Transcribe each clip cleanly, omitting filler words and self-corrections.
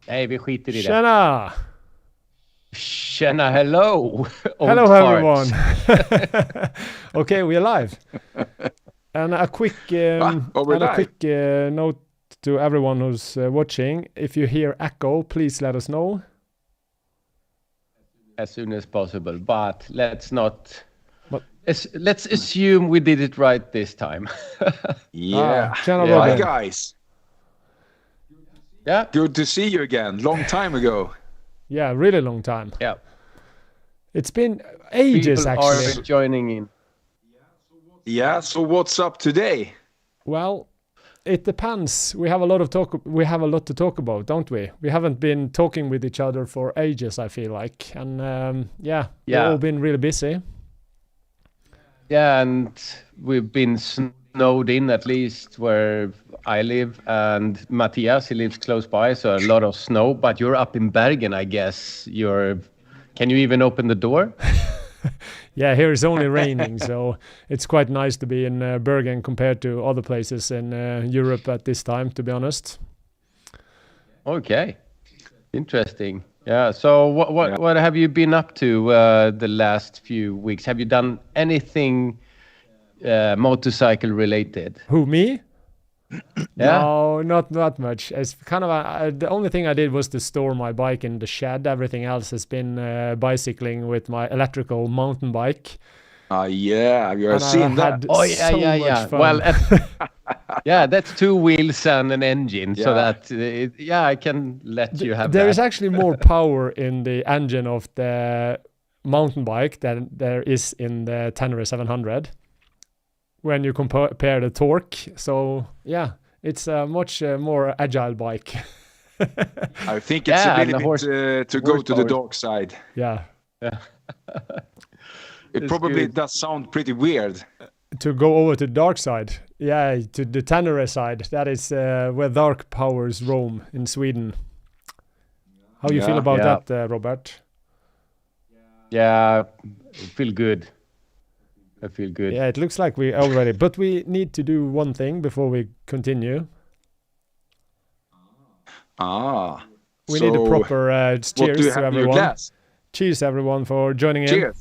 Nej, vi skiter i det. Tjena! Tjena, hello! Hello old everyone! farts. Okay, we're live. And a quick, note to everyone who's watching. If you hear echo, please let us know. As soon as possible, but let's not... let's assume we did it right this time. Yeah. Tjena, Hi Robin. guys. Yeah. Good to see you again. Long time ago. Yeah, really long time. Yeah. It's been ages, People actually. are joining in. Yeah, so what's up today? Well, it depends. We have a lot to talk about, don't we? We haven't been talking with each other for ages, I feel like. And we've all been really busy. Yeah, and we've been snowed in, at least where I live, and Matthias, he lives close by, so a lot of snow. But you're up in Bergen, I guess. Can you even open the door? Yeah, here it's only raining, so it's quite nice to be in Bergen compared to other places in Europe at this time, to be honest. Okay, interesting. Yeah. So what have you been up to the last few weeks? Have you done anything motorcycle related? Who, me? Yeah. No, not much. It's kind of the only thing I did was to store my bike in the shed. Everything else has been bicycling with my electrical mountain bike. Yeah, you've seen that. Oh yeah. Much fun. Well, yeah, that's 2 wheels and an engine, so that I can let you have. There is actually more power in the engine of the mountain bike than there is in the Tenere 700. When you compare the torque, so yeah, it's a much more agile bike. I think it's a little bit to go to the dark side. Yeah. It probably does sound pretty weird. To go over to the dark side, to the Tenere side, that is where dark powers roam in Sweden. How you feel about that, Robert? Yeah, I feel good. Yeah, it looks like we already, but we need to do one thing before we continue. We need a proper cheers to everyone. Cheers, everyone, for joining in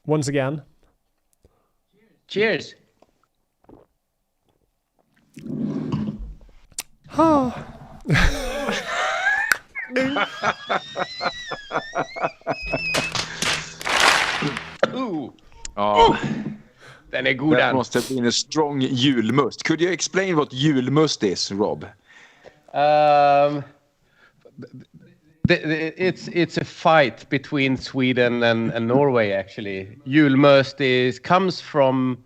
once again. Cheers. Ooh. Den är god. That must have been a strong julmust. Could you explain what julmust is, Rob? It's a fight between Sweden and Norway, actually. Julmust comes from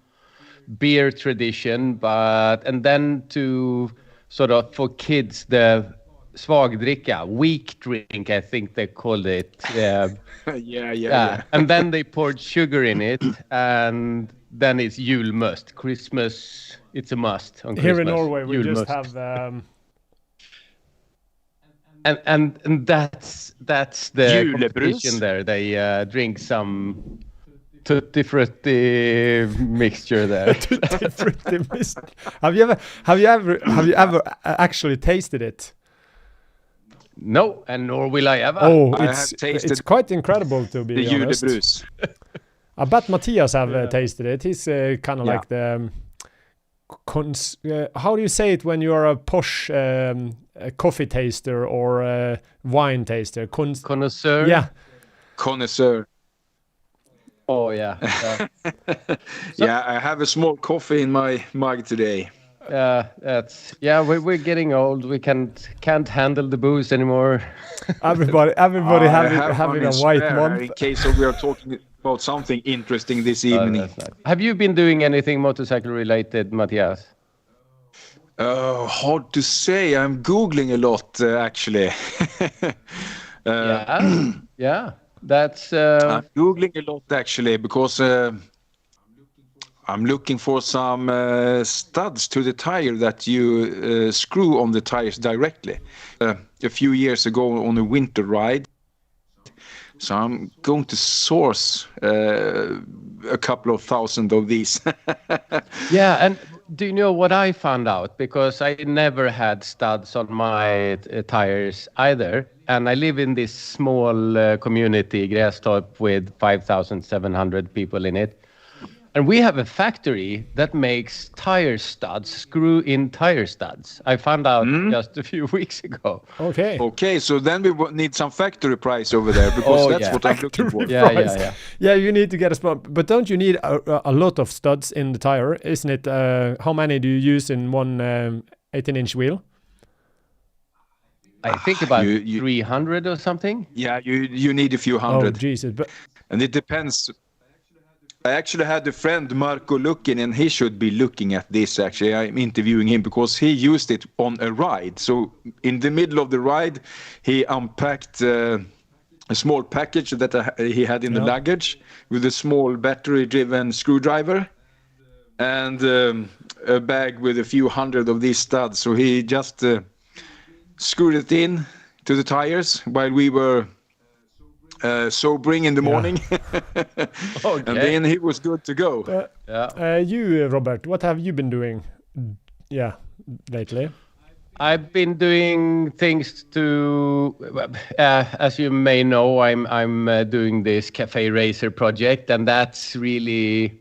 beer tradition, and then to sort of for kids the svagdricka, weak drink, I think they called it. Yeah. And then they poured sugar in it, and then it's julmust. Christmas, it's a must on Christmas. Here in Norway, we julmust. just have. And that's the competition there. They drink some tutti frutti mixture there. Tutti frutti mixture. Have you ever actually tasted it? No, and nor will I ever. Oh, it's quite incredible, to be honest. Julebrus. I bet Matthias have tasted it. He's kind of like the how do you say it when you are a posh coffee taster or a wine taster? Connoisseur. Yeah. Connoisseur. Oh yeah. Yeah, I have a small coffee in my mug today. We're getting old. We can't handle the booze anymore. Everybody having a white month. In case we are talking about something interesting this evening. Have you been doing anything motorcycle related, Matthias? Hard to say. I'm Googling a lot, actually. Yeah. That's. I'm Googling a lot, actually, because I'm looking for some studs to the tire that you screw on the tires directly. A few years ago on a winter ride. So I'm going to source a couple of thousand of these. Yeah, and do you know what I found out? Because I never had studs on my tires either. and I live in this small community, Grästorp, with 5,700 people in it. And we have a factory that makes tire studs, screw-in tire studs. I found out just a few weeks ago. Okay. Okay, so then we need some factory price over there, because that's what I'm looking for. Yeah, you need to get a spot. But don't you need a lot of studs in the tire? Isn't it? How many do you use in one 18-inch wheel? I think about 300 or something. Yeah, you need a few hundred. Oh, Jesus. And it depends. I actually had a friend, Marco, looking, and he should be looking at this, actually. I'm interviewing him because he used it on a ride. So in the middle of the ride, he unpacked a small package that he had in the luggage with a small battery-driven screwdriver and a bag with a few hundred of these studs. So he just screwed it in to the tires while we were sobering in the morning. Okay. And then he was good to go. You, Robert, what have you been doing lately? I've been doing things to, as you may know, I'm doing this Cafe Racer project, and that's really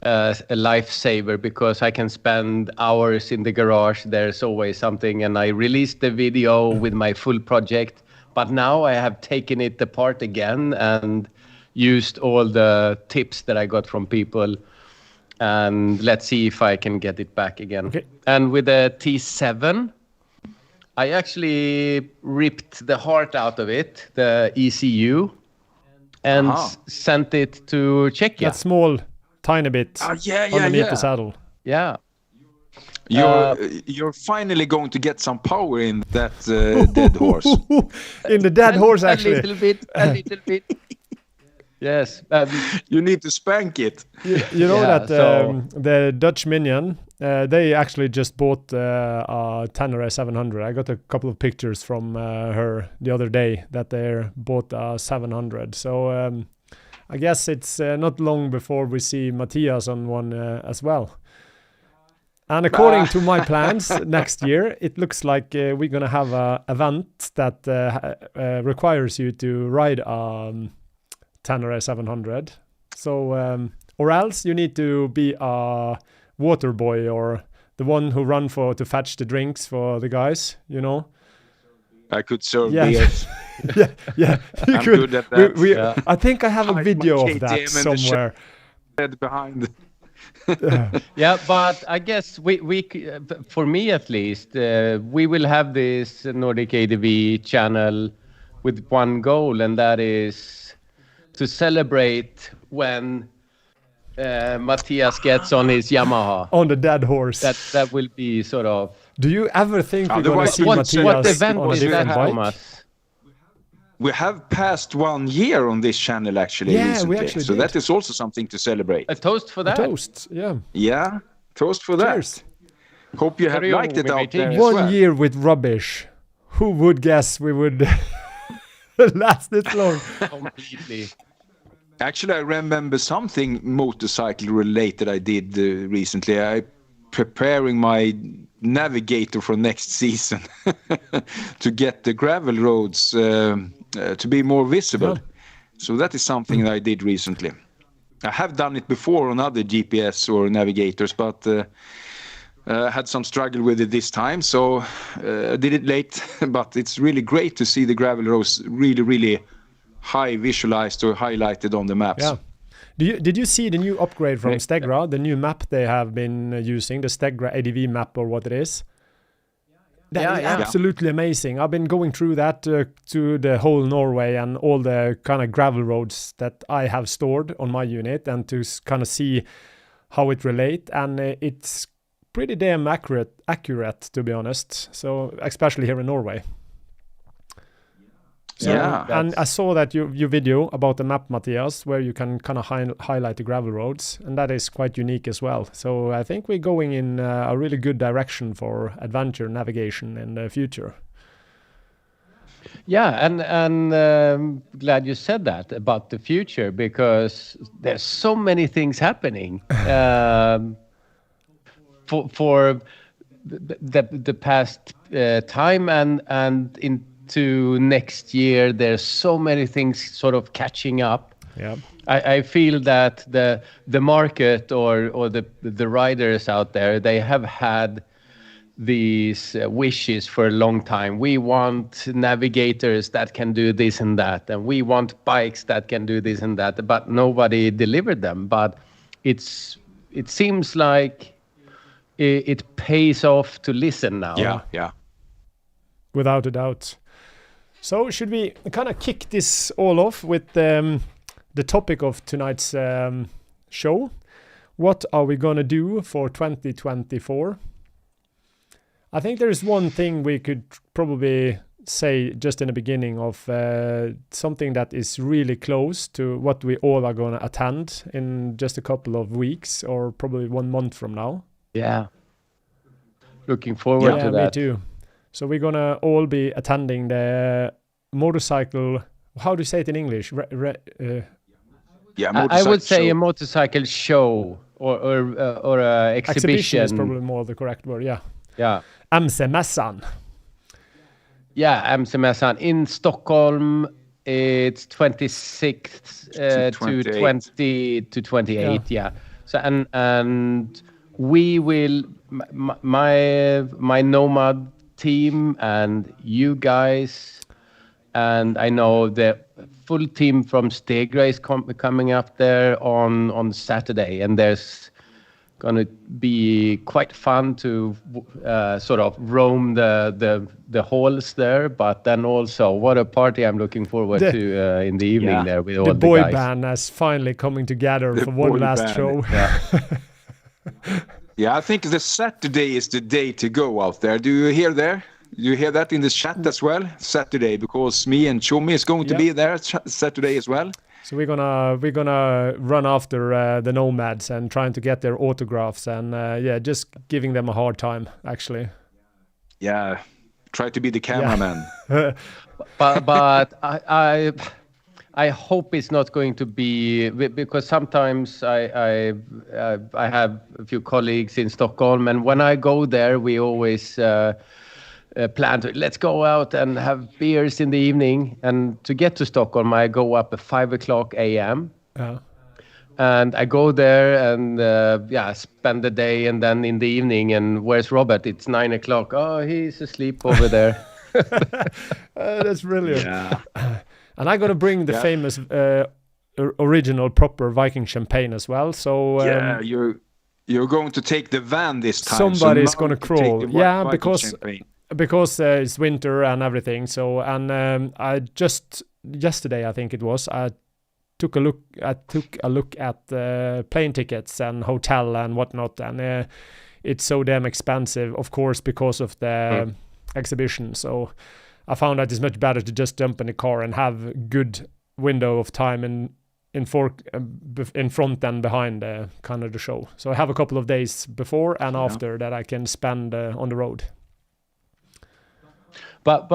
a lifesaver because I can spend hours in the garage. There's always something, and I released the video with my full project. But now I have taken it apart again and used all the tips that I got from people. And let's see if I can get it back again. Okay. And with the T7, I actually ripped the heart out of it, the ECU, and sent it to Czechia. That small, tiny bit underneath the saddle. Yeah. You're finally going to get some power in that dead horse. In the dead horse, actually. A little bit. Yes. You need to spank it. You know that the Dutch Minion, they actually just bought a Tenere 700. I got a couple of pictures from her the other day that they bought a 700. So I guess it's not long before we see Matthias on one as well. And according to my plans, next year, it looks like we're going to have an event that requires you to ride a Tenere 700. So, or else you need to be a water boy or the one who run to fetch the drinks for the guys, you know. I could serve beers. yeah. I'm good at that. I think I have a video of that somewhere. Behind. Yeah, but I guess we for me at least, we will have this Nordic ADV channel with one goal, and that is to celebrate when Matthias gets on his Yamaha. On the dead horse. That will be sort of... Do you ever think we're going to see Matthias what event on a was different that, bike? Thomas? We have passed 1 year on this channel actually recently. We actually so did. that is also something to celebrate. A toast for that. A toast, yeah. Yeah, toast for that. Cheers. Hope you have Carry on liked it with out there. meeting. as 1 well. year with rubbish. Who would guess we would last this long? Completely. Actually, I remember something motorcycle related I did recently. I preparing my navigator for next season to get the gravel roads to be more visible. Yeah. So that is something that I did recently. I have done it before on other GPS or navigators, but had some struggle with it this time. So I did it late, but it's really great to see the gravel roads really, really high visualized or highlighted on the maps. Yeah. Did you see the new upgrade from Stegra, the new map they have been using, the Stegra ADV map or what it is? That is absolutely amazing. I've been going through that to the whole Norway and all the kind of gravel roads that I have stored on my unit and to kind of see how it relate. And it's pretty damn accurate, to be honest. So especially here in Norway. So, and I saw that your video about the map, Matthias, where you can kind of highlight the gravel roads, and that is quite unique as well. So I think we're going in a really good direction for adventure navigation in the future. Yeah, and glad you said that about the future, because there's so many things happening for the past time and in into next year, there's so many things sort of catching up. Yeah. I feel that the market or the riders out there, they have had these wishes for a long time. We want navigators that can do this and that, and we want bikes that can do this and that, but nobody delivered them. But it seems like it pays off to listen now. Yeah. Without a doubt. So should we kind of kick this all off with the topic of tonight's show? What are we going to do for 2024? I think there is one thing we could probably say just in the beginning of something that is really close to what we all are going to attend in just a couple of weeks or probably 1 month from now. Yeah. Looking forward to that. Me too. So we're going to all be attending the motorcycle, how do you say it in English? I would say a motorcycle show or a exhibition. Exhibition is probably more the correct word, yeah. Yeah. MC-mässan. Yeah, MC-mässan in Stockholm. It's 26th to 28. Yeah. So and we will my Nomad team and you guys, and I know the full team from Stegra is coming up there on Saturday, and there's gonna be quite fun to sort of roam the halls there, but then also what a party I'm looking forward to in the evening there with all the boy guys. Band is finally coming together for one last show. Yeah. Yeah, I think the Saturday is the day to go out there. Do you hear there? You hear that in the chat as well? Saturday, because me and Chomi is going to be there Saturday as well. So we're gonna run after the Nomads and trying to get their autographs and just giving them a hard time actually. Yeah, try to be the cameraman. but I hope it's not going to be, because sometimes I have a few colleagues in Stockholm, and when I go there, we always plan to let's go out and have beers in the evening. And to get to Stockholm, I go up at 5:00 a.m. And I go there and spend the day, and then in the evening. And where's Robert? It's 9:00. Oh, he's asleep over there. That's brilliant. Yeah. And I'm gonna bring the famous original proper Viking champagne as well. So you're going to take the van this time. Somebody's gonna crawl. Because because it's winter and everything. So I just yesterday I think it was I took a look at plane tickets and hotel and whatnot, and it's so damn expensive, of course, because of the exhibition. So I found that it's much better to just jump in the car and have good window of time in front and behind kind of the show. So I have a couple of days before and after that I can spend on the road. But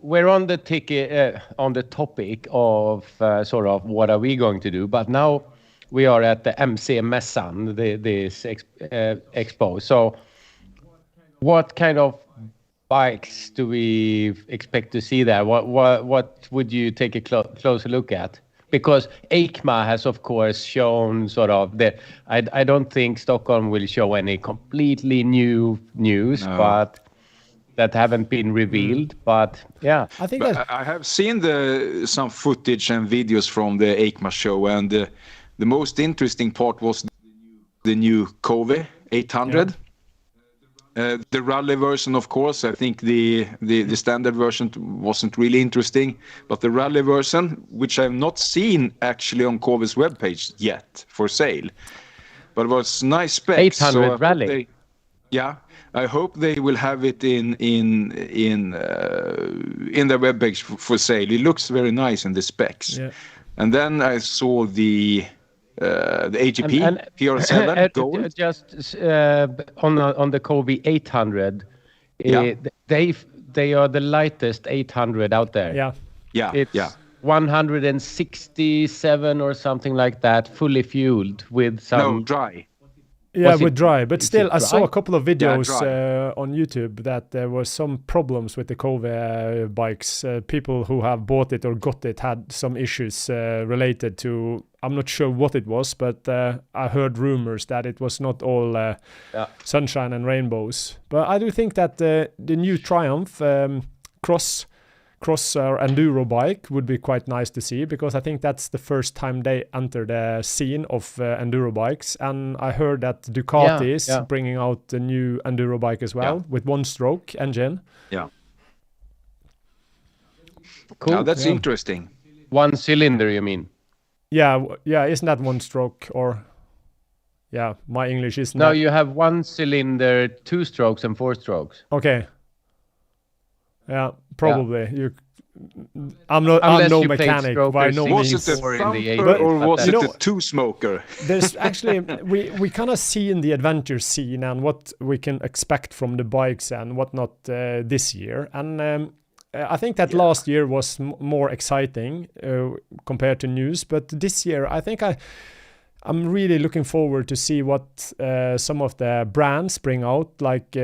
we're on the ticket on the topic of sort of what are we going to do. But now we are at the MC-mässan, this expo. So what kind of bikes do we expect to see there? What would you take a closer look at? Because EICMA has, of course, shown sort of I don't think Stockholm will show any completely new news, but that haven't been revealed. But I think I have seen some footage and videos from the EICMA show, and the most interesting part was the new Kove 800. The rally version, of course, I think the standard version wasn't really interesting, but the rally version, which I've not seen actually on Kove's webpage yet for sale, but it was nice specs. 800 rally. I hope they will have it in their webpage for sale. It looks very nice in the specs. Yeah. And then I saw the AGP and PR7 gold. Just on the Kove 800, they are the lightest 800 out there. It's 167 or something like that, fully fueled with some. No, dry. Yeah, Was with it- dry, but is still, it I saw dry? a couple of videos dry. on YouTube that there was some problems with the Kove bikes. People who have bought it or got it had some issues related to, I'm not sure what it was, but I heard rumors that it was not all sunshine and rainbows. But I do think that the new Triumph cross or enduro bike would be quite nice to see, because I think that's the first time they enter the scene of enduro bikes. And I heard that Ducati is bringing out a new enduro bike as well with one-stroke engine. Yeah. Cool. Now that's interesting. One cylinder, you mean? Yeah, isn't that one-stroke? Or yeah, my English is No, not. you have one cylinder, 2 strokes and 4 strokes. Okay. Yeah, probably. I'm no you played mechanic by strokers no in Was means. it a before in the thumper 80s, or but was that- it You know- a two-smoker? There's actually we kind of see in the adventure scene and what we can expect from the bikes and whatnot this year. And I think that last year was more exciting compared to news, but this year I think I'm really looking forward to see what some of the brands bring out, like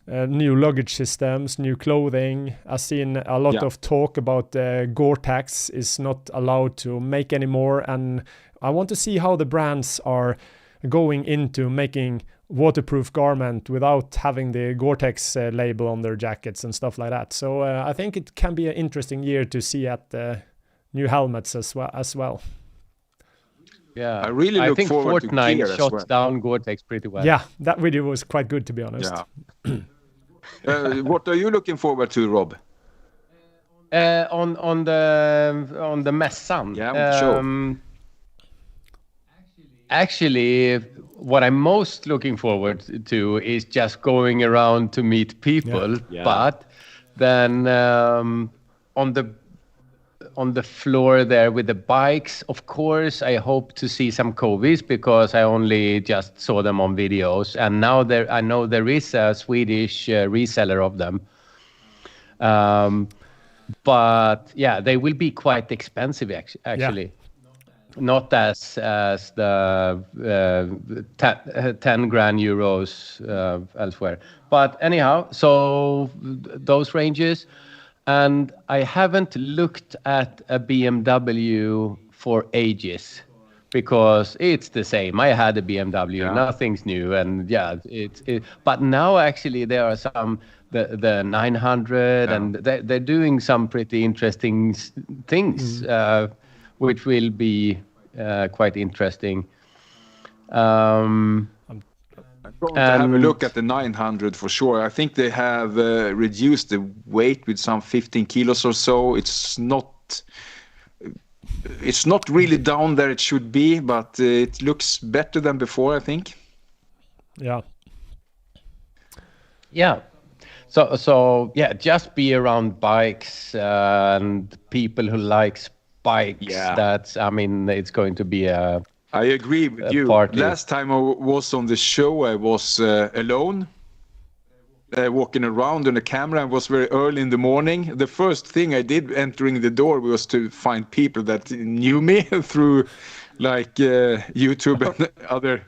new luggage systems, new clothing. I've seen a lot of talk about Gore-Tex is not allowed to make anymore, and I want to see how the brands are going into making waterproof garment without having the Gore-Tex label on their jackets and stuff like that. So I think it can be an interesting year to see at new helmets as well. Yeah, I really look think forward to Fortnite gear as shot well. down Gore-Tex pretty well. Yeah, that video was quite good, to be honest. Yeah. What are you looking forward to, Rob? On the mässan. Yeah, on the show. Actually, what I'm most looking forward to is just going around to meet people. Yeah. But then on the floor there with the bikes, of course, I hope to see some Covies, because I only just saw them on videos, and now I know there is a Swedish reseller of them. But yeah, they will be quite expensive actually. Not as the 10 grand euros elsewhere. But anyhow, so those ranges. And I haven't looked at a BMW for ages, because it's the same. I had a BMW, nothing's new, and but now actually there are some the 900, and they're doing some pretty interesting things, which will be quite interesting. I'm going to have a look at the 900 for sure. I think they have reduced the weight with some 15 kilos or so. It's not really down there it should be, but it looks better than before, I think. Yeah. Yeah. So yeah, just be around bikes and people who likes bikes. Yeah. It's going to be I agree with you. Party. Last time I was on the show, I was alone, walking around on the camera. It was very early in the morning. The first thing I did entering the door was to find people that knew me through like YouTube and other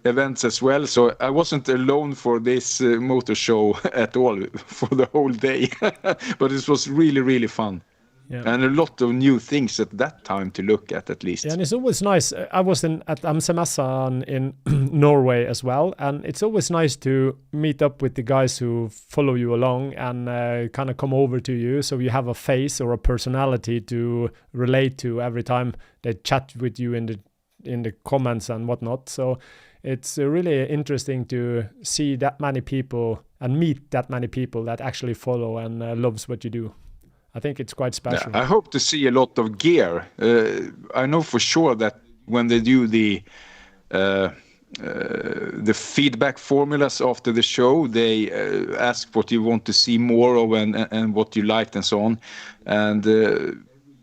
events as well. So I wasn't alone for this motor show at all for the whole day. But it was really, really fun. Yeah. And a lot of new things at that time to look at least. Yeah, and it's always nice. I was at Amsemessan in Norway as well, and it's always nice to meet up with the guys who follow you along and kind of come over to you, so you have a face or a personality to relate to every time they chat with you in the comments and whatnot. So it's really interesting to see that many people and meet that many people that actually follow and loves what you do. I think it's quite special. Yeah, I hope to see a lot of gear. I know for sure that when they do the feedback formulas after the show, they ask what you want to see more of and what you liked and so on. And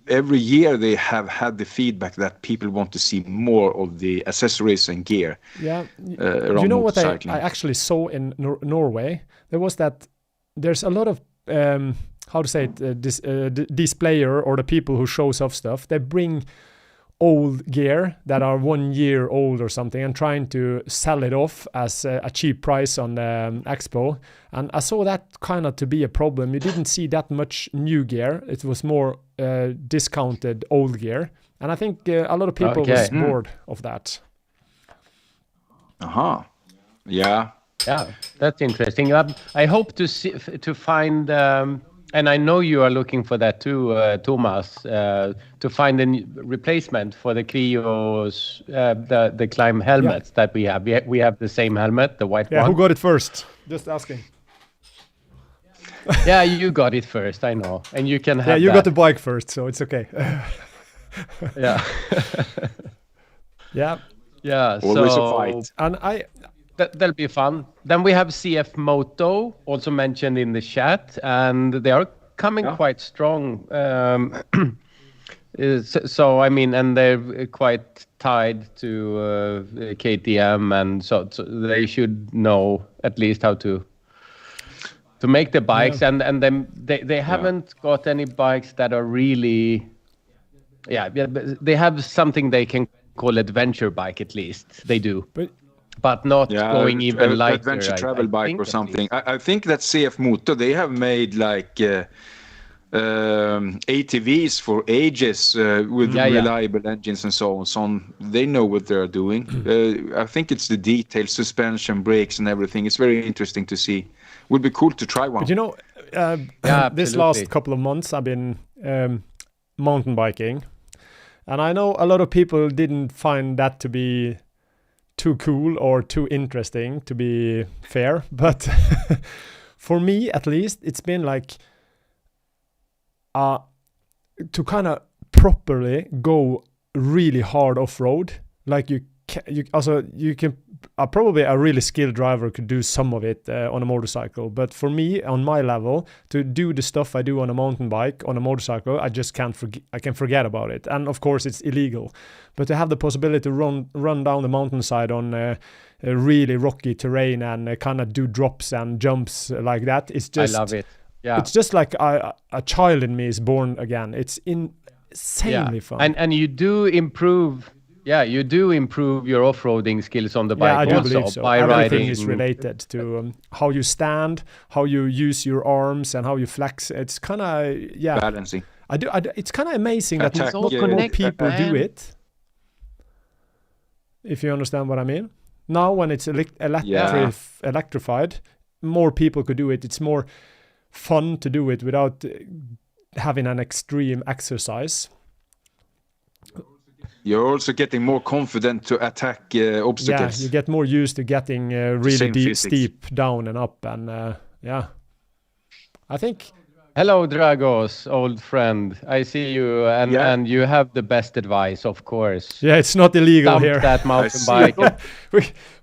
every year they have had the feedback that people want to see more of the accessories and gear. Yeah, around you know what I motorcycling. actually saw in Norway? There was that there's a lot of how to say it, displayer or the people who shows off stuff. They bring old gear that are 1 year old or something and trying to sell it off as a cheap price on the expo. And I saw that kind of to be a problem. You didn't see that much new gear. It was more discounted old gear. And I think a lot of people was bored of that. Yeah. Yeah, that's interesting. I hope to find, and I know you are looking for that too, Thomas, to find a replacement for the Clio's, the Climb helmets that we have. We have the same helmet, the white one. Yeah, who got it first? Just asking. Yeah, you got it first, I know. And you can have Yeah, you got the bike first, so it's okay. Yeah. Yeah. Yeah, Always so, a fight. And that'll be fun. Then we have CF Moto, also mentioned in the chat, and they are coming quite strong. So I mean, and they're quite tied to KTM, and so they should know at least how to make the bikes. And then they haven't got any bikes that are really, they have something they can call adventure bike, at least they do. But not going even lighter. Adventure travel bike or something. I think that CF Moto, they have made like ATVs for ages with reliable engines and so on. So they know what they're doing. I think it's the details, suspension, brakes and everything. It's very interesting to see. Would be cool to try one. But you know, this last couple of months I've been mountain biking. And I know a lot of people didn't find that to be too cool or too interesting, to be fair, but for me at least it's been like to kind of properly go really hard off-road. Like you can probably a really skilled driver could do some of it on a motorcycle, but for me on my level to do the stuff I do on a mountain bike on a motorcycle, I just can't I can forget about it. And of course it's illegal, but to have the possibility to run down the mountainside on a really rocky terrain and kind of do drops and jumps like that, it's just, I love it. Yeah, it's just like a child in me is born again. It's insanely fun. And you do improve. Yeah, you do improve your off-roading skills on the bike. Yeah, I do also, believe so. by Everything riding is related to how you stand, how you use your arms, and how you flex. It's kind of balancing. It's kind of amazing that not more people do it. If you understand what I mean. Now, when it's electrified, more people could do it. It's more fun to do it without having an extreme exercise. You're also getting more confident to attack obstacles. Yeah, you get more used to getting really steep down and up. And I think... Hello, Dragos, old friend. I see you, and you have the best advice, of course. Yeah, it's not illegal Dump here. that mountain bike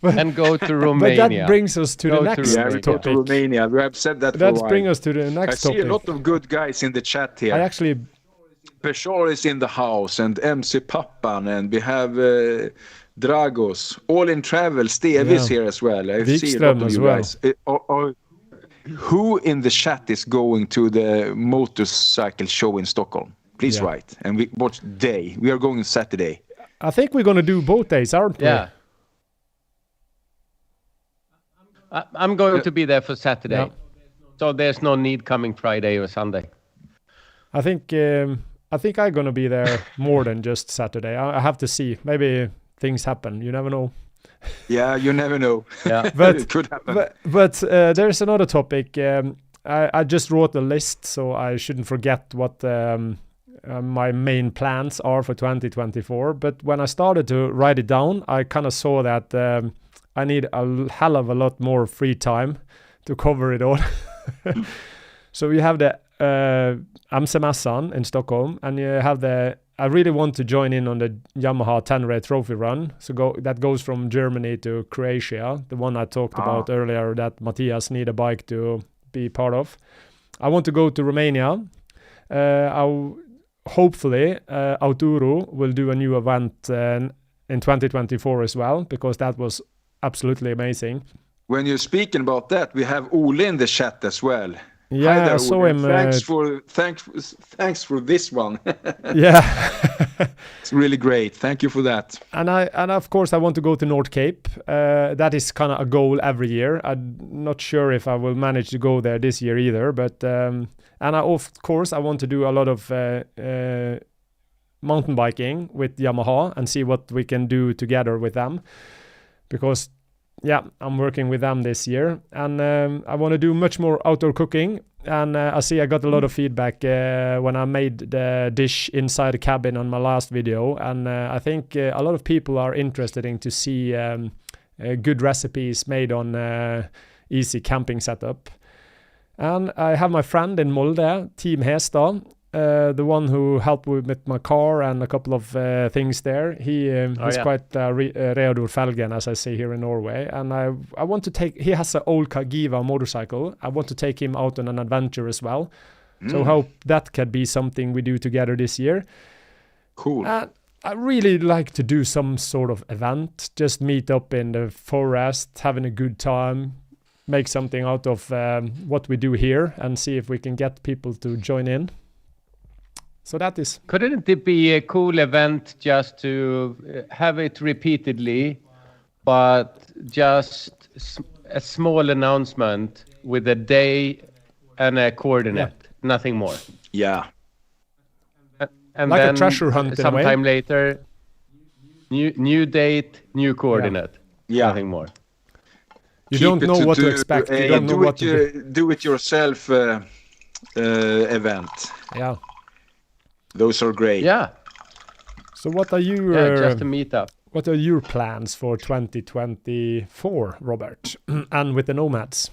and go to Romania. But that brings us to the next topic. Go to Romania. We have said that for a while. Let's bring us to the next topic. I see a lot of good guys in the chat here. I actually... Peshor is in the house, and MC Pappan, and we have Dragos. All in travel. Steve is here as well. I see a lot of you guys. Who in the chat is going to the motorcycle show in Stockholm? Please write. And what day? We are going Saturday. I think we're going to do both days, aren't we? Yeah. I'm going to be there for Saturday. Yeah. So there's no need coming Friday or Sunday. I think I'm going to be there more than just Saturday. I have to see. Maybe things happen. You never know. Yeah, you never know. Yeah, but it could happen. But there's another topic. I just wrote a list, so I shouldn't forget what my main plans are for 2024. But when I started to write it down, I kind of saw that I need a hell of a lot more free time to cover it all. So you have the Amsemässan in Stockholm, and you have I really want to join in on the Yamaha Tenere Trophy Run. So that goes from Germany to Croatia, the one I talked about earlier that Matthias need a bike to be part of. I want to go to Romania. Hopefully, Autouru will do a new event in 2024 as well, because that was absolutely amazing. When you're speaking about that, we have Ole in the chat as well. Yeah, Hi there, I saw Ole. him. Thanks for this one. Yeah. It's really great. Thank you for that. And of course I want to go to North Cape. That is kind of a goal every year. I'm not sure if I will manage to go there this year either, but and of course I want to do a lot of mountain biking with Yamaha and see what we can do together with them, because I'm working with them this year, and I want to do much more outdoor cooking. And I see I got a lot of feedback when I made the dish inside the cabin on my last video, and I think a lot of people are interested in to see good recipes made on easy camping setup. And I have my friend in Molde, Team Hestad, the one who helped with my car and a couple of things there. He's quite Reodor Felgen, as I say here in Norway. And I want to he has an old Kagiva motorcycle. I want to take him out on an adventure as well. So hope that could be something we do together this year. Cool. I really like to do some sort of event, just meet up in the forest, having a good time, make something out of what we do here, and see if we can get people to join in. So that is. Couldn't it be a cool event just to have it repeatedly, but just a small announcement with a day and a coordinate, nothing more. Yeah. And like then a treasure hunt sometime later, new date, new coordinate. Yeah. Nothing more. You don't know what to expect. You don't know what to do it yourself event. Yeah. Those are great. Yeah. So what are you? Just to meet up. What are your plans for 2024, Robert, and with the Nomads?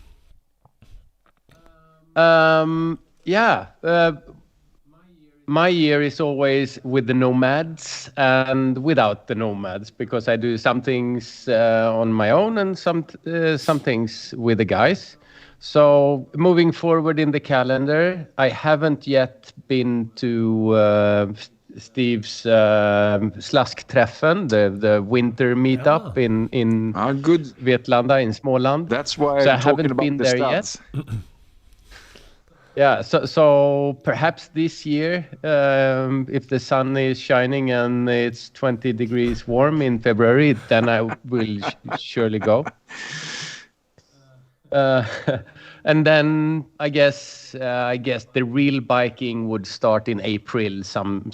My year is always with the Nomads and without the Nomads, because I do some things on my own and some things with the guys. So moving forward in the calendar, I haven't yet been to Steve's Slaskträffen, the winter meetup in good. Vetlanda in Småland. That's why so I'm I talking haven't about been the there stats. yet. Yeah, so perhaps this year, if the sun is shining and it's 20 degrees warm in February, then I will surely go. And then I guess the real biking would start in April some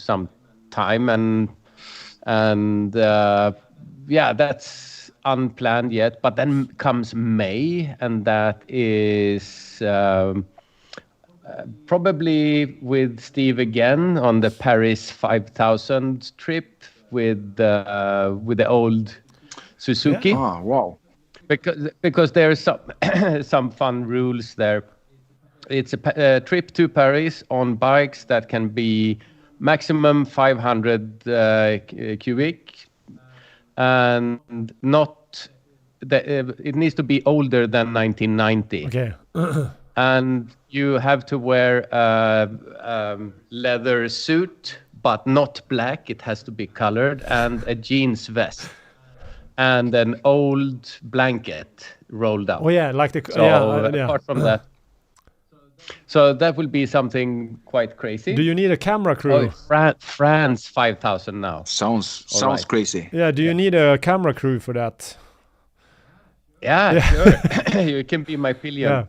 time, and that's unplanned yet. But then comes May, and that is probably with Steve again on the Paris 5000 trip with the old Suzuki. Yeah. Oh, wow. Because there's some fun rules there. It's a trip to Paris on bikes that can be maximum 500 cubic, and not it needs to be older than 1990. Okay. And you have to wear a leather suit, but not black. It has to be colored, and a jeans vest, and an old blanket rolled up. Oh yeah, like the apart from that, so that will be something quite crazy. Do you need a camera crew? France 5000 now. Sounds right. crazy. Yeah. Do you need a camera crew for that? Yeah. Sure. You can be my pillion. Yeah.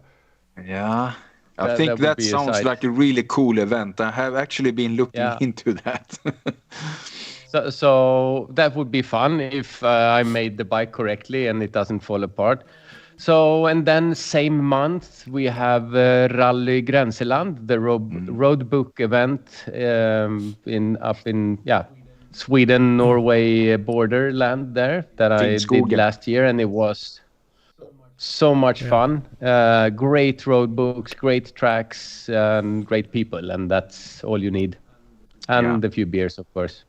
Yeah, I think that sounds like a really cool event. I have actually been looking into that. So that would be fun if I made the bike correctly and it doesn't fall apart. So, and then same month we have Rally Grenseland, the road book event up in Sweden, Norway borderland there that I did last year, and it was so much fun. Great road books, great tracks, and great people, and that's all you need. And a few beers, of course.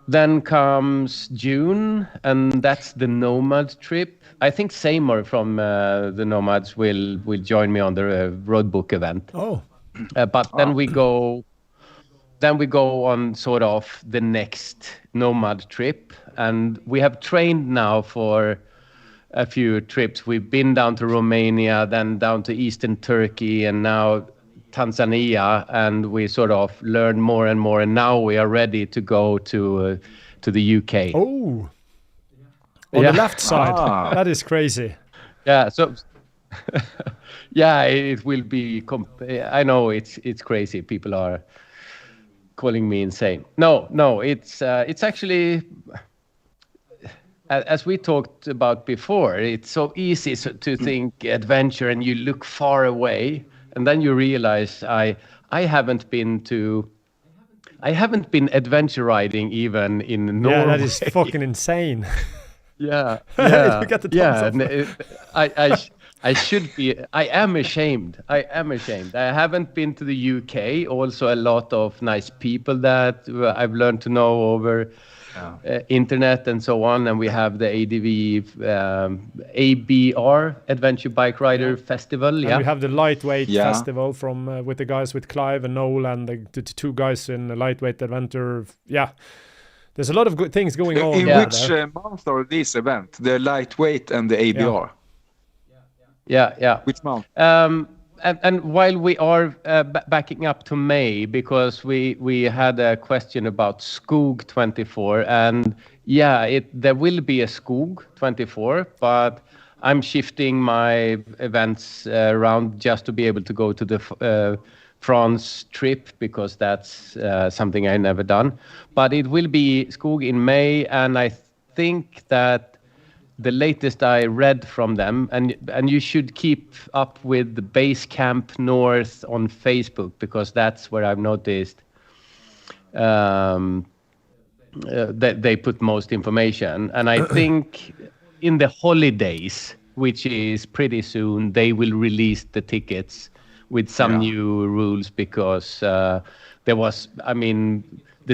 Then comes June, and that's the Nomad trip. I think Seymour from the Nomads will join me on the road book event. Oh. But then we go on sort of the next Nomad trip, and we have trained now for a few trips. We've been down to Romania, then down to Eastern Turkey, and now Tanzania, and we sort of learned more and more. And now we are ready to go to the UK. Oh, on the left side. That is crazy. Yeah. So. Yeah, it will be. I know it's crazy. People are calling me insane. No, it's actually, as we talked about before, it's so easy to think adventure, and you look far away, and then you realize I haven't been adventure riding even in Norway. Yeah, that is fucking insane. Yeah. You got the I should be. I am ashamed. I haven't been to the UK. Also, a lot of nice people that I've learned to know over internet and so on. And we have the ADV ABR Adventure Bike Rider Festival. And we have the lightweight festival from with the guys with Clive and Noel and the two guys in the lightweight adventure. Yeah. There's a lot of good things going on. In which month are these events? The lightweight and the ABR? Yeah. Which month? And while we are backing up to May, because we had a question about Skog 24, and there will be a Skog 24, but I'm shifting my events around just to be able to go to the France trip, because that's something I never done. But it will be Skog in May, and I think that the latest I read from them, and you should keep up with the Base Camp North on Facebook, because that's where I've noticed that they put most information. And I think in the holidays, which is pretty soon, they will release the tickets with some new rules, because the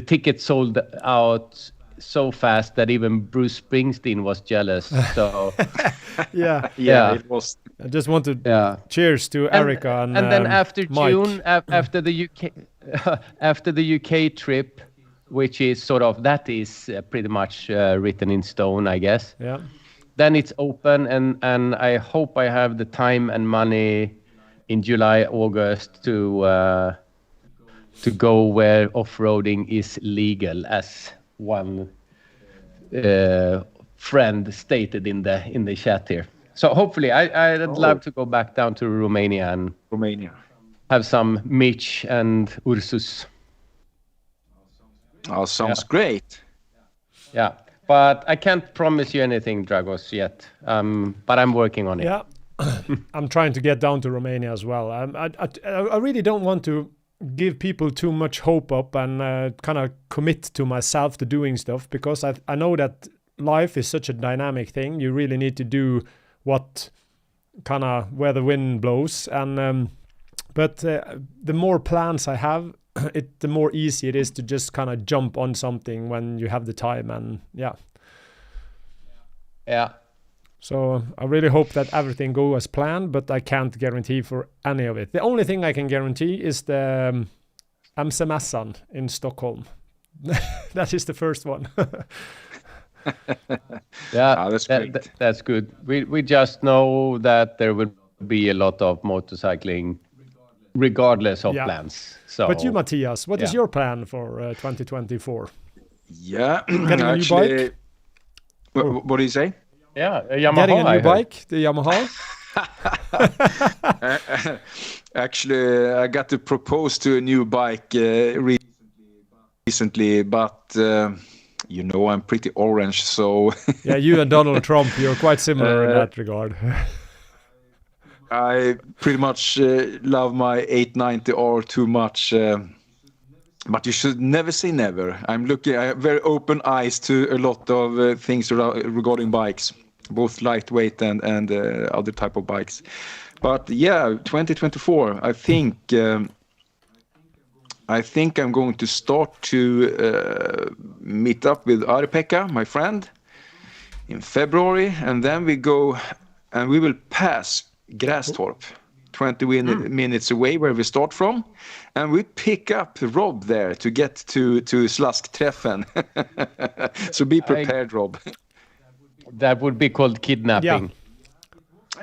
tickets sold out so fast that even Bruce Springsteen was jealous. So yeah, it was. I just want to cheers to Erica and then after Mike. June, after the UK after the UK trip, which is sort of pretty much written in stone, I guess. Yeah. Then it's open, and I hope I have the time and money in July, August to go where off-roading is legal, as one friend stated in the chat here. So hopefully I'd love to go back down to Romania and have some Mitch and Ursus. Oh, sounds great. Yeah, but I can't promise you anything, Dragos, yet. But I'm working on it. Yeah, I'm trying to get down to Romania as well. I really don't want to give people too much hope up and kind of commit to myself to doing stuff, because I know that life is such a dynamic thing. You really need to do what kind of where the wind blows, and but the more plans I have, the more easy it is to just kind of jump on something when you have the time. And so I really hope that everything goes as planned, but I can't guarantee for any of it. The only thing I can guarantee is the MC-mässan in Stockholm. That is the first one. That's great. That's good. We just know that there will be a lot of motorcycling regardless of plans. So, but you, Matthias, what is your plan for 2024? Yeah, getting a new bike? What do you say? Yeah, a Yamaha. Getting a new bike, the Yamaha. Actually, I got to propose to a new bike recently, but I'm pretty orange, so yeah, you and Donald Trump, you're quite similar in that regard. I pretty much love my 890R too much, but you should never say never. I have very open eyes to a lot of things regarding bikes, both lightweight and other type of bikes. But 2024, I think I'm going to start to meet up with Ari-Pekka, my friend, in February, and then we go and we will pass Grästorp, 20 minutes away where we start from, and we pick up Rob there to get to Slaskträffen. So be prepared, Rob. That would be called kidnapping.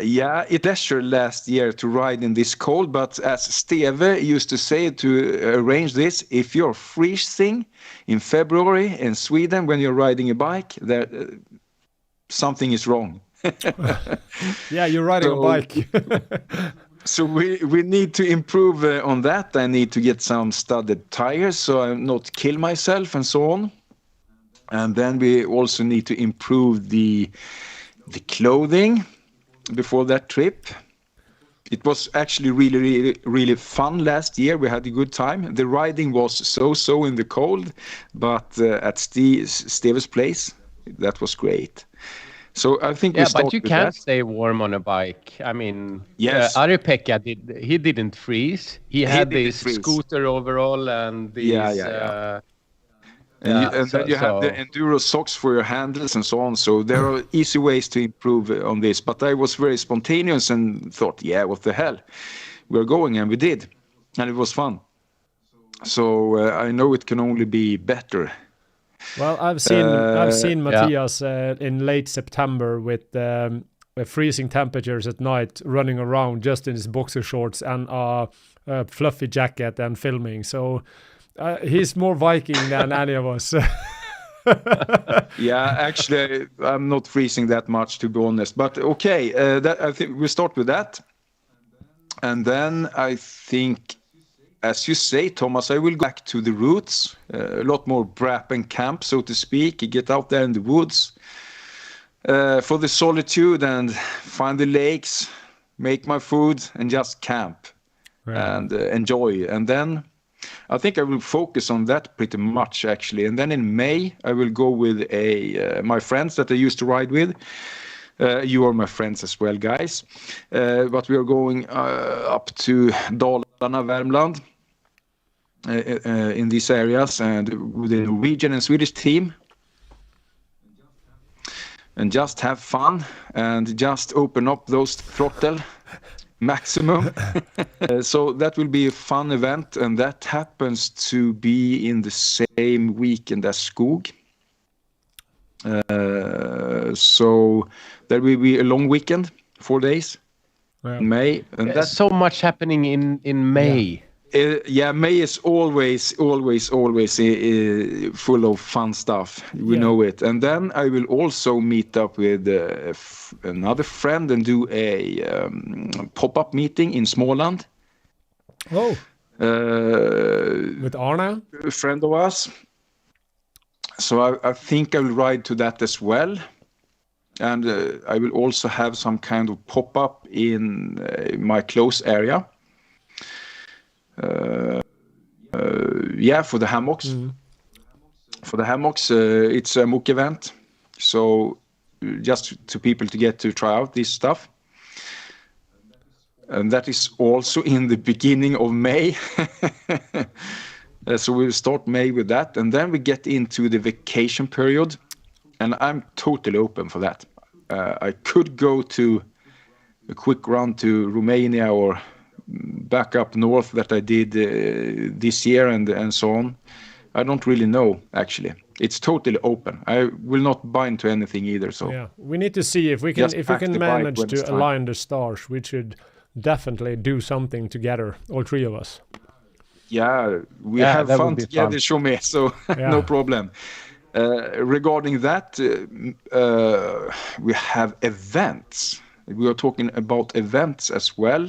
Yeah, it leisure last year to ride in this cold, but as Steve used to say to arrange this, if you're freezing in February in Sweden when you're riding a bike, there something is wrong. Yeah, you're riding a bike. So we need to improve on that. I need to get some studded tires so I not kill myself and so on. And then we also need to improve the clothing before that trip. It was actually really fun last year. We had a good time. The riding was so in the cold, but at Steve's place, that was great. So I think we start but you with can't that. stay warm on a bike. I mean, Yes. Ari-Pekka didn't freeze. He had didn't this freeze. scooter overall and these. And then you have the enduro socks for your handles and so on. So there are easy ways to improve on this. But I was very spontaneous and thought, yeah, what the hell? We're going, and we did. And it was fun. So I know it can only be better. Well, I've seen Matthias in late September with freezing temperatures at night, running around just in his boxer shorts and a fluffy jacket and filming. So he's more Viking than any of us. Yeah, actually, I'm not freezing that much, to be honest. But okay, I think we'll start with that. And then I think, as you say, Thomas, I will go back to the roots, a lot more brap and camp, so to speak. Get out there in the woods for the solitude and find the lakes, make my food, and just camp and enjoy. And then I think I will focus on that pretty much, actually. And then in May, I will go with my friends that I used to ride with. You are my friends as well, guys. But we are going up to Dalarna, Värmland, in these areas, and with the Norwegian and Swedish team. And just have fun and just open up those throttle maximum. So that will be a fun event, and that happens to be in the same weekend as Skog. So there will be a long weekend, 4 days in May. And that's so much happening in May. May is always full of fun stuff. We know it. And then I will also meet up with another friend and do a pop-up meeting in Småland. Oh. With Arne? A friend of us. So I think I will ride to that as well. And I will also have some kind of pop-up in my close area. For the hammocks. For the hammocks, it's a MOOC event. So just to people to get to try out this stuff. And that is also in the beginning of May. So we'll start May with that. And then we get into the vacation period. And I'm totally open for that. I could go to a quick run to Romania or back up north that I did this year and so on. I don't really know, actually. It's totally open. I will not bind to anything either. So yeah, we need to see if we can manage to align the stars. We should definitely do something together, all three of us. Yeah, we have fun together, show me. So no problem. Regarding that, we have events. We are talking about events as well.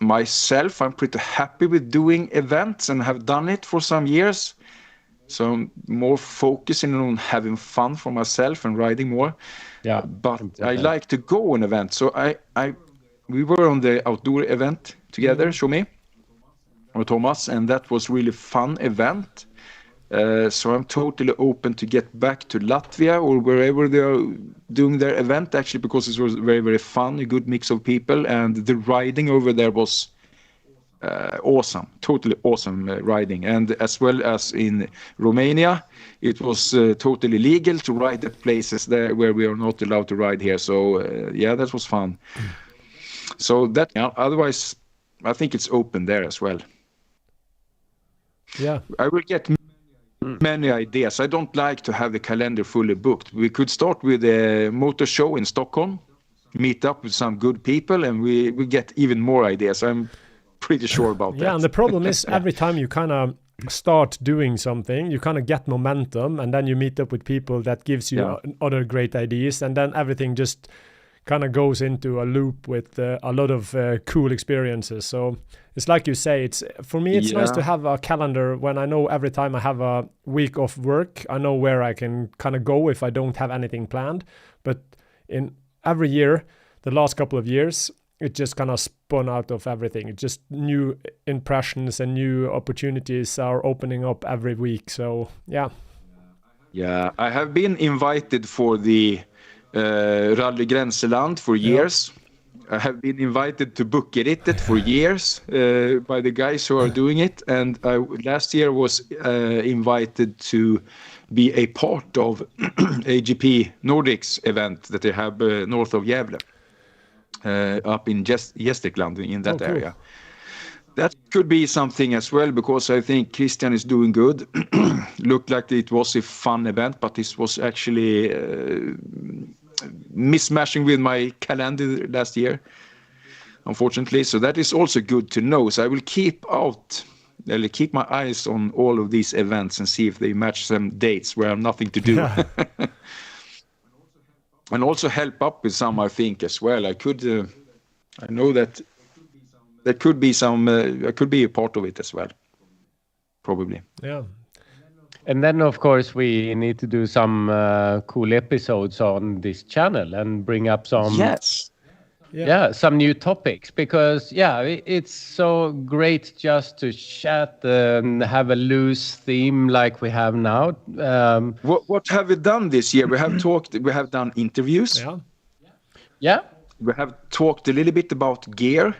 Myself, I'm pretty happy with doing events and have done it for some years. So I'm more focusing on having fun for myself and riding more. Yeah, but I like to go on events. So we were on the outdoor event together, Shomi or Thomas, and that was really fun event. So I'm totally open to get back to Latvia or wherever they are doing their event, actually, because it was very, very fun, a good mix of people, and the riding over there was awesome, totally awesome riding. And as well as in Romania, it was totally legal to ride at places there where we are not allowed to ride here. So that was fun. So that, otherwise, I think it's open there as well. Yeah, I will get many ideas. I don't like to have the calendar fully booked. We could start with a motor show in Stockholm, meet up with some good people, and we get even more ideas. I'm pretty sure about that. Yeah, and the problem is every time you kind of start doing something, you kind of get momentum, and then you meet up with people that gives you other great ideas, and then everything just kind of goes into a loop with a lot of cool experiences. So it's like you say, it's for me, it's nice to have a calendar when I know every time I have a week of work, I know where I can kind of go if I don't have anything planned. But in every year, the last couple of years, it just kind of spun out of everything. It's just new impressions and new opportunities are opening up every week. So yeah. Yeah, I have been invited for the Rally Grenseland for years. I have been invited to Buckerittet for years by the guys who are doing it. And last year was invited to be a part of AGP Nordics event that they have north of Gävle, up in Gästrikland, in that area. That could be something as well, because I think Christian is doing good. Looked like it was a fun event, but this was actually mismatching with my calendar last year, unfortunately. So that is also good to know. So I will keep my eyes on all of these events and see if they match some dates where I have nothing to do. And also help up with some, I think, as well. I know that there could be some, I could be a part of it as well, probably. Yeah. And then, of course, we need to do some cool episodes on this channel and bring up some some new topics, because it's so great just to chat and have a loose theme like we have now. What have we done this year? We have talked. We have done interviews. Yeah. We have talked a little bit about gear,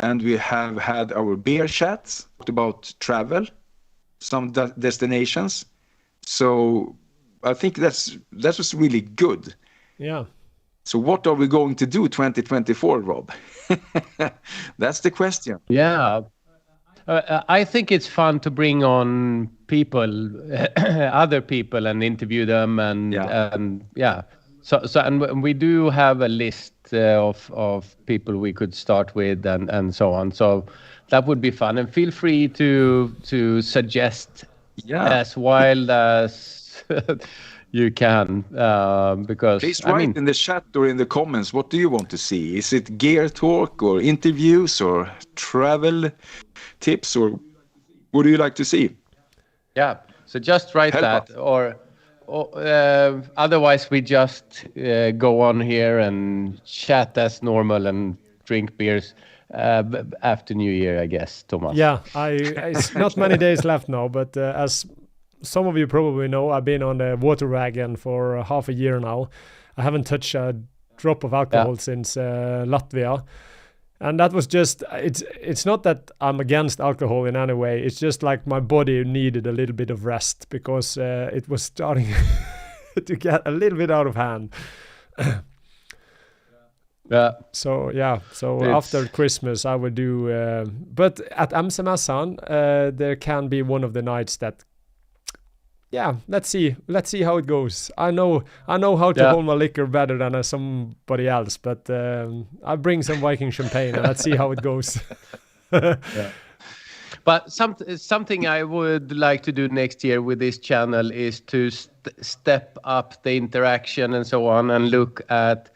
and we have had our beer chats. Talked about travel, some destinations. So I think that was really good. Yeah. So what are we going to do 2024, Rob? That's the question. Yeah. I think it's fun to bring on people, other people, and interview them, and So we do have a list of people we could start with, and so on. So that would be fun, and feel free to suggest as wild as you can, because please write in the chat or in the comments, what do you want to see? Is it gear talk or interviews or travel tips, or what do you like to see? Yeah, so just write that, or otherwise we just go on here and chat as normal and drink beers after New Year, I guess, Thomas. Yeah, it's not many days left now, but as some of you probably know, I've been on the water wagon for half a year now. I haven't touched a drop of alcohol since Latvia. And that was just, it's not that I'm against alcohol in any way. It's just like my body needed a little bit of rest, because it was starting to get a little bit out of hand. So after Christmas I would do, but at Amsemässan there can be one of the nights that, let's see how it goes. I know how to hold my liquor better than somebody else, but I bring some Viking champagne and let's see how it goes. But something I would like to do next year with this channel is to step up the interaction and so on, and look at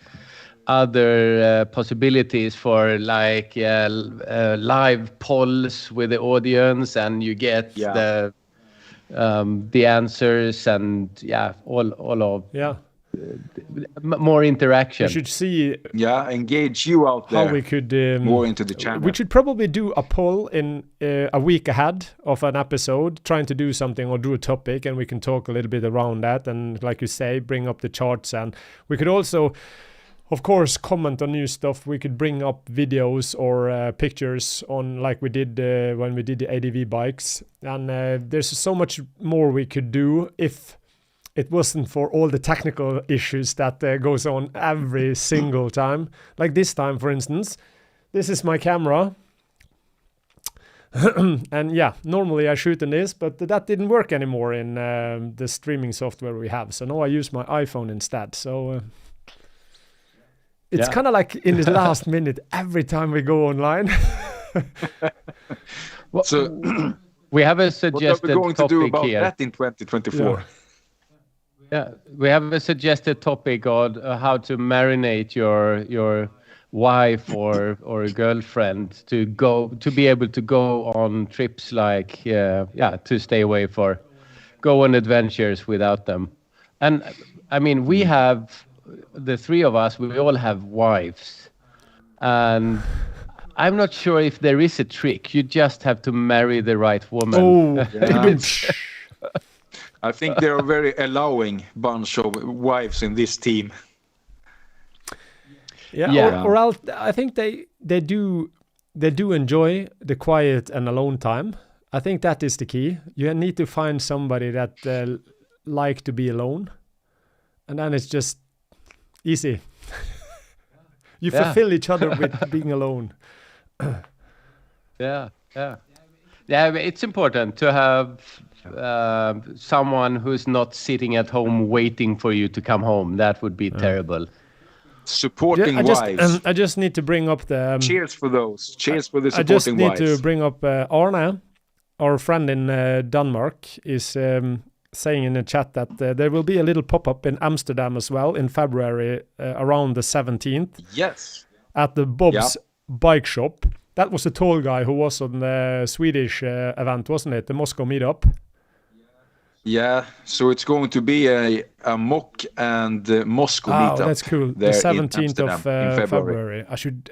other possibilities for like live polls with the audience, and you get the answers, and all of more interaction. We should see engage you out there, how we could more into the channel. We should probably do a poll in a week ahead of an episode, trying to do something or do a topic, and we can talk a little bit around that, and like you say, bring up the charts. And we could also, of course, comment on new stuff. We could bring up videos or pictures on, like we did when we did the ADV bikes. And there's so much more we could do if it wasn't for all the technical issues that goes on every single time. Like this time, for instance, this is my camera. And yeah, normally I shoot in this, but that didn't work anymore in the streaming software we have. So now I use my iPhone instead. So it's kind of like in the last minute every time we go online. Well, so we have a suggested topic here. What are we going to do about here. that in 2024? Yeah, we have a suggested topic on how to marinate your wife or girlfriend to be able to go on trips like to stay away go on adventures without them. And I mean, we have the three of us, we all have wives, and I'm not sure if there is a trick. You just have to marry the right woman. Oh, I think they're a very allowing bunch of wives in this team. Yeah. Or else I think they do enjoy the quiet and alone time. I think that is the key. You need to find somebody that like to be alone, and then it's just easy. You fulfill each other with being alone. Yeah. It's important to have someone who's not sitting at home waiting for you to come home. That would be terrible. Supporting wives. I just need to bring up the... cheers for those. Cheers for the supporting wives. I just need to bring up Arne, our friend in Denmark, is saying in the chat that there will be a little pop-up in Amsterdam as well in February around the 17th. Yes. At the Bob's Bike Shop. That was the tall guy who was on the Swedish event, wasn't it? The Moscow meetup. Yeah, so it's going to be a mock and Moscow meetup. Oh, that's cool. The 17th of February. I should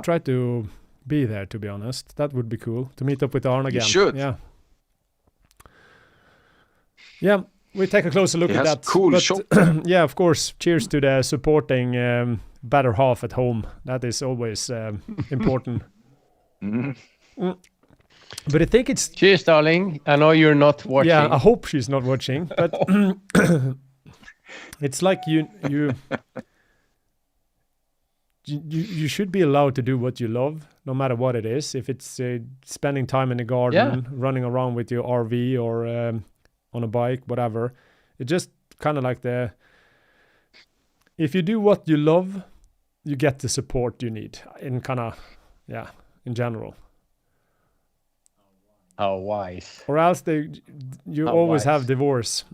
try to be there, to be honest. That would be cool to meet up with Arne again. You should. Yeah, we take a closer look at that. Cool shop. Yeah, of course. Cheers to the supporting better half at home. That is always important. But I think it's... Cheers, darling. I know you're not watching. Yeah, I hope she's not watching. But it's like you should be allowed to do what you love, no matter what it is. If it's spending time in the garden, running around with your RV or on a bike, whatever. It's just kind of like if you do what you love, you get the support you need in in general. How wise. Or else you always have divorce.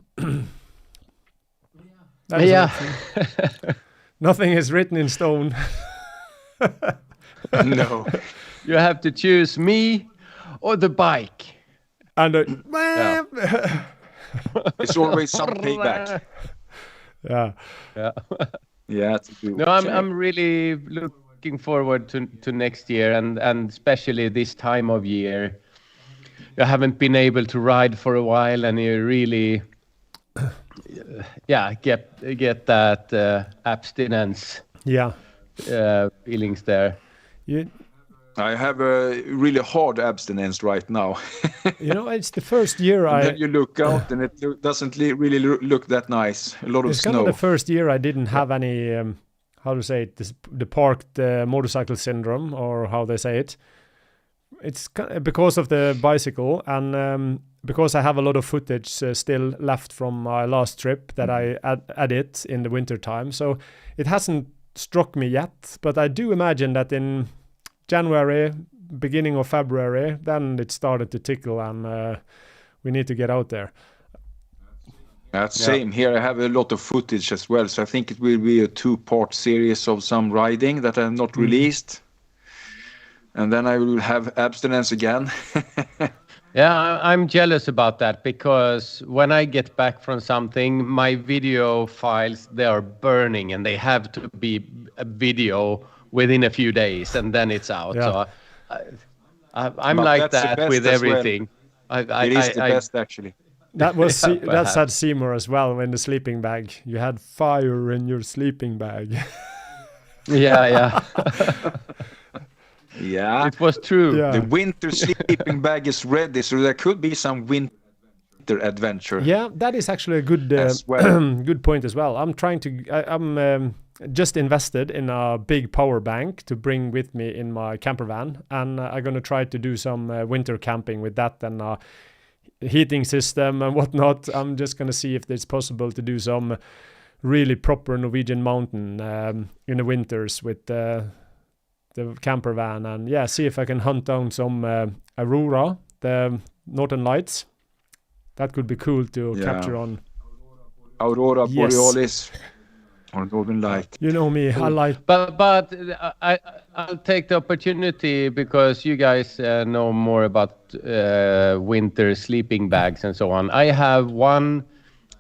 Nothing is written in stone. No. You have to choose me or the bike. And it's always some payback. Yeah. Yeah. No, I'm really looking forward to next year, and especially this time of year. You haven't been able to ride for a while, and you really, get that abstinence. Feelings there. I have a really hard abstinence right now. It's the first year then you look out and it doesn't really look that nice. A lot of snow. It's kind of the first year I didn't have any, how to say it, the parked motorcycle syndrome, or how they say it. It's because of the bicycle, and because I have a lot of footage still left from my last trip that I edit in the winter time. So it hasn't struck me yet, but I do imagine that in January, beginning of February, then it started to tickle, and we need to get out there. Same here. I have a lot of footage as well, so I think it will be a 2-part series of some riding that I have not released. And then I will have abstinence again. Yeah, I'm jealous about that, because when I get back from something, my video files, they are burning, and they have to be a video within a few days, and then it's out. Yeah. So I'm like that with everything. Well. It is the best, actually. That said Seymour as well in the sleeping bag. You had fire in your sleeping bag. Yeah. Yeah, it was true. Yeah. The winter sleeping bag is ready, so there could be some winter adventure. Yeah, that is actually a good as well. good point as well. I'm trying to. I'm just invested in a big power bank to bring with me in my camper van, and I'm gonna try to do some winter camping with that and heating system and whatnot. I'm just gonna see if it's possible to do some really proper Norwegian mountain in the winters with the camper van, and see if I can hunt down some aurora, the northern lights. That could be cool to capture on Aurora Borealis or Northern Light. You know me, I like. But I'll take the opportunity, because you guys know more about winter sleeping bags and so on. I have one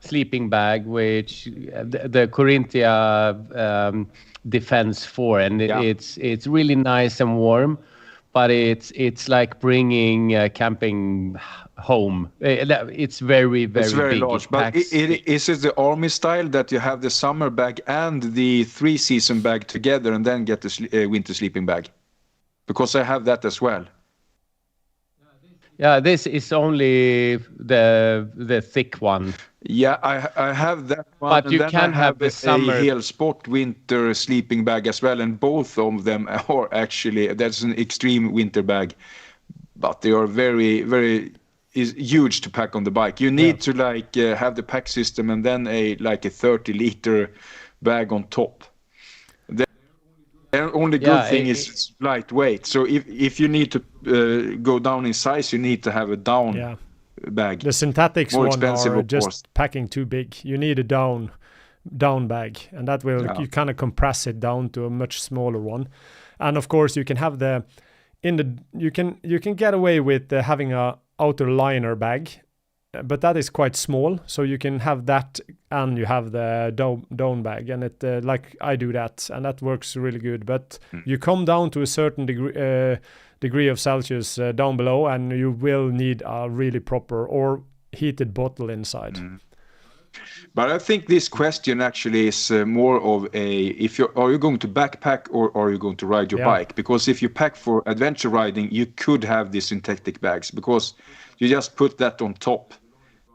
sleeping bag which the Corinthia Defense 4, and it's really nice and warm, but it's like bringing camping home. It's very very big. large. But is it the army style that you have the summer bag and the 3-season bag together and then get the winter sleeping bag? Because I have that as well. Yeah, this is only the thick one. Yeah, I have that one. But and you then can I have the summer. a Hel Sport winter sleeping bag as well, and both of them are actually, that's an extreme winter bag, but they are very is huge to pack on the bike. You need to have the pack system and then a 30-liter bag on top. The only good thing is it's lightweight. So if you need to go down in size, you need to have a down bag. The synthetics more one expensive, are just packing too big. You need a down bag, and that will you kind of compress it down to a much smaller one. And of course, you can have you can get away with having a outer liner bag, but that is quite small, so you can have that and you have the down bag, and it like I do that, and that works really good. But you come down to a certain degree of Celsius down below, and you will need a really proper or heated bottle inside. But I think this question actually is more of are you going to backpack or are you going to ride your bike? Because if you pack for adventure riding, you could have these synthetic bags, because you just put that on top,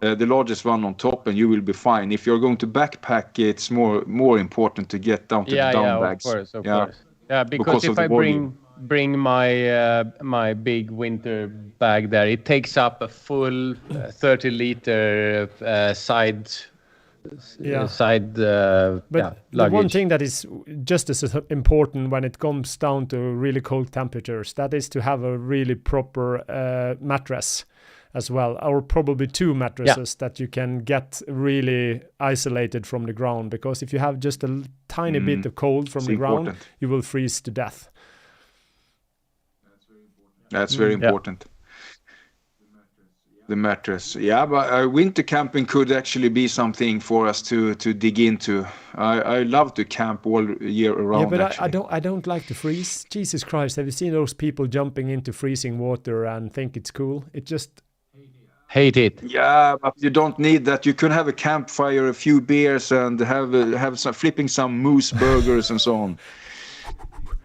the largest one on top, and you will be fine. If you're going to backpack, it's more important to get down to the down bags. Of course. Yeah, because if I bring my big winter bag there, it takes up a full 30-liter side but the one thing that is just as important when it comes down to really cold temperatures, that is to have a really proper mattress as well, or probably 2 mattresses that you can get really isolated from the ground, because if you have just a tiny bit of cold from the ground, you will freeze to death. That's very important. The mattress. Yeah, but winter camping could actually be something for us to dig into. I love to camp all year around. Yeah, but I don't like to freeze. Jesus Christ, have you seen those people jumping into freezing water and think it's cool? It just... Hate it. Yeah, but you don't need that. You can have a campfire, a few beers, and have flipping some moose burgers and so on.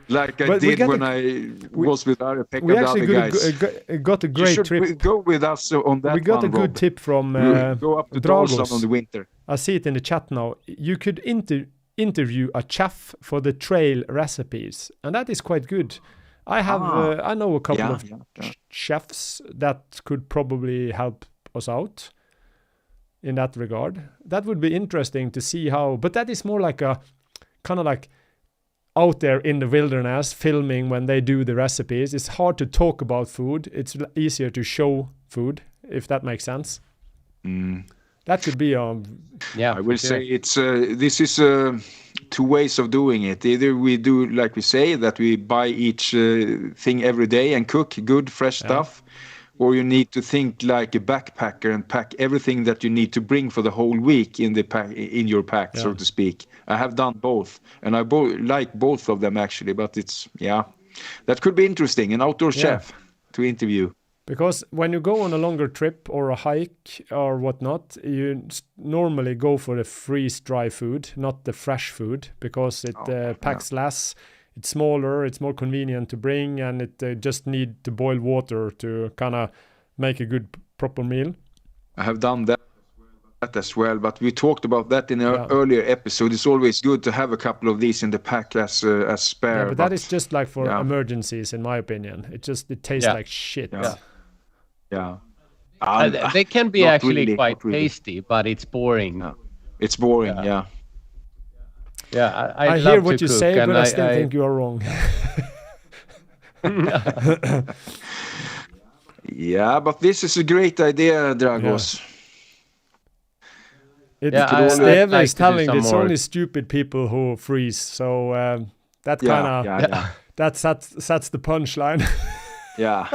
Like I did when I was with Ari-Pekka, we the other actually got a great trip. Go with us on that. We got one, a good Rob. tip from Go up to Dragos Dalsland on the winter. I see it in the chat now. You could interview a chef for the trail recipes, and that is quite good. I have I know a couple of chefs that could probably help us out in that regard. That would be interesting to see how, but that is more like a kind of like out there in the wilderness filming when they do the recipes. It's hard to talk about food. It's easier to show food, if that makes sense. That could be I will say it's this is 2 ways of doing it. Either we do like we say, that we buy each thing every day and cook good fresh stuff, or you need to think like a backpacker and pack everything that you need to bring for the whole week in your pack, so to speak. I have done both, and I like both of them actually. But it's that could be interesting. An outdoor chef to interview. Because when you go on a longer trip or a hike or whatnot, you normally go for the freeze-dry food, not the fresh food, because it packs less, it's smaller, it's more convenient to bring, and it just need to boil water to kind of make a good proper meal. I have done that. as well, but we talked about that in an earlier episode. It's always good to have a couple of these in the pack as spare. Yeah, but that is just like for emergencies, in my opinion. It tastes like shit. Yeah. They can be actually quite tasty, but it's boring. Yeah. It's boring, yeah. Yeah, I hear what you say, but I still think you are wrong. Yeah, but this is a great idea, Dragos. Steve is telling it's only stupid people who freeze, so that kind of that sets the punchline. Yeah.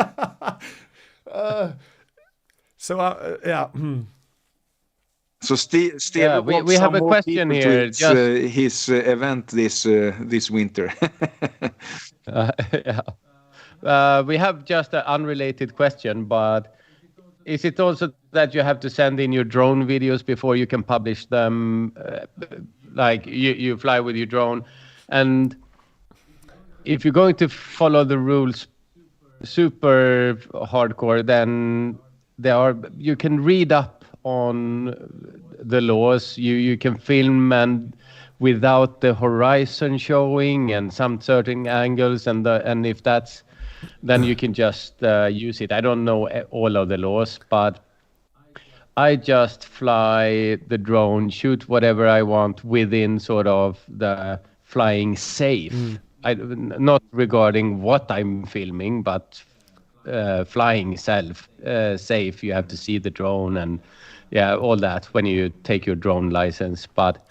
So Steve, we have a question here. His event this winter. We have just an unrelated question, but is it also that you have to send in your drone videos before you can publish them? Like you fly with your drone, and if you're going to follow the rules super hardcore, then you can read up on the laws. You can film and without the horizon showing and some certain angles, and if that's, then you can just use it. I don't know all of the laws, but I just fly the drone, shoot whatever I want within sort of the flying safe. Not regarding what I'm filming, but flying safe. You have to see the drone and all that when you take your drone license. But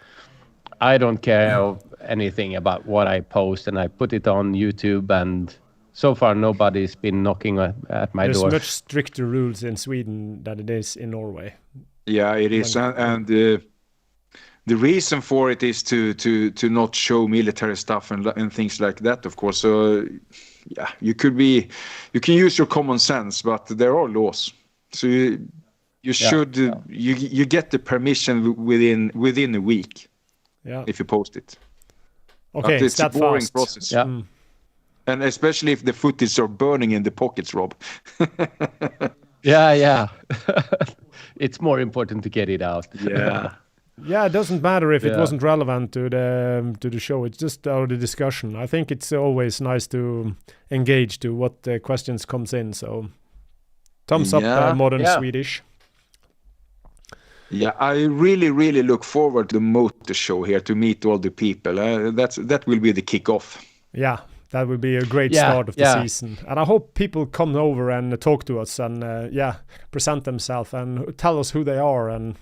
I don't care anything about what I post, and I put it on YouTube, and so far nobody's been knocking at my door. There's much stricter rules in Sweden than it is in Norway. Yeah, it is, and the reason for it is to not show military stuff and things like that, of course. So you can use your common sense, but there are laws. So you should you get the permission within a week. Yeah. If you post it. Okay, but it's a boring fast process. Yeah. And especially if the footage are burning in the pockets, Rob. Yeah. It's more important to get it out. Yeah. Yeah, it doesn't matter if it wasn't relevant to the show. It's just the discussion. I think it's always nice to engage to what the questions comes in. So, thumbs up, modern Swedish. Yeah, I really, really look forward to the motor show here to meet all the people. That will be the kickoff. Yeah, that will be a great start of the season. And I hope people come over and talk to us and present themselves and tell us who they are and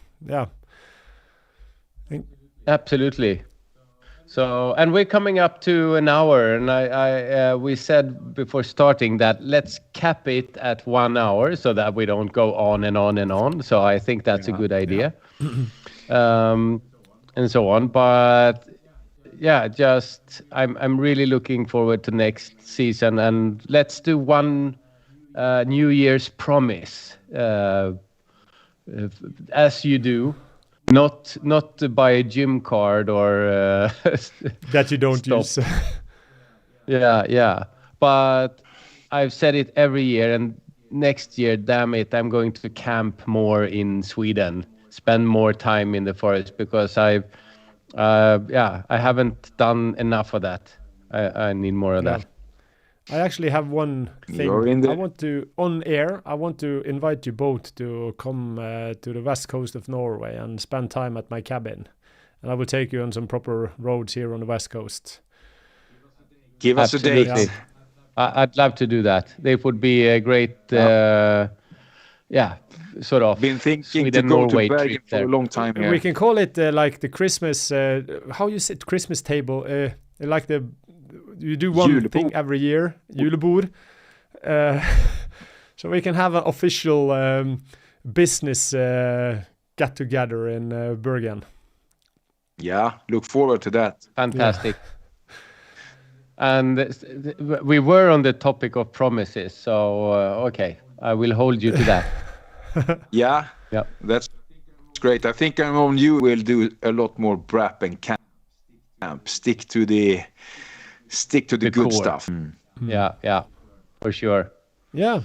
Absolutely. So, and we're coming up to an hour, and we said before starting that let's cap it at 1 hour so that we don't go on and on and on. So I think that's a good idea, and so on. But I'm really looking forward to next season, and let's do one New Year's promise, as you do. Not to buy a gym card or that you don't use. Yeah. But I've said it every year, and next year, damn it, I'm going to camp more in Sweden, spend more time in the forest, because I haven't done enough of that. I need more of that. I actually have one thing. I want to invite you both to come to the west coast of Norway and spend time at my cabin. And I will take you on some proper roads here on the west coast. Give us a date. Yeah. I'd love to do that. It would be a great, sort of been thinking Sweden, to go Norway to Bergen for a long time. We can call it like the Christmas, how you say Christmas table, like you do one Julebord. thing every year, julebord. So we can have an official business get together in Bergen. Yeah, look forward to that. Fantastic. And we were on the topic of promises, so okay, I will hold you to that. Yeah, that's great. I think on you will do a lot more brap and camp. Stick to the good core stuff. Yeah, for sure. Yeah,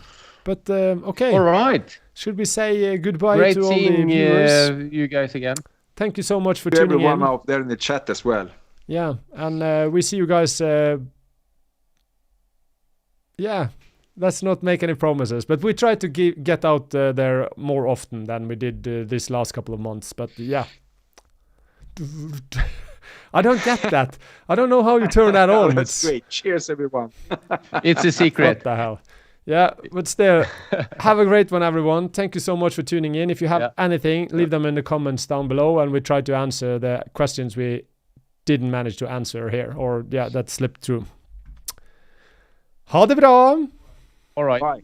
But okay. All right. Should we say goodbye Great to all the seeing viewers? you guys again. Thank you so much for To tuning everyone in. out there in the chat as well. Yeah, and we see you guys. Yeah, let's not make any promises, but we try to get out there more often than we did this last couple of months. But yeah, I don't get that. I don't know how you turn that on. That's great. Cheers, everyone. It's a secret. What the hell? Yeah, but still, have a great one, everyone. Thank you so much for tuning in. If you have anything, leave them in the comments down below, and we try to answer the questions we didn't manage to answer here, or that slipped through. Ha det bra! All right. Bye.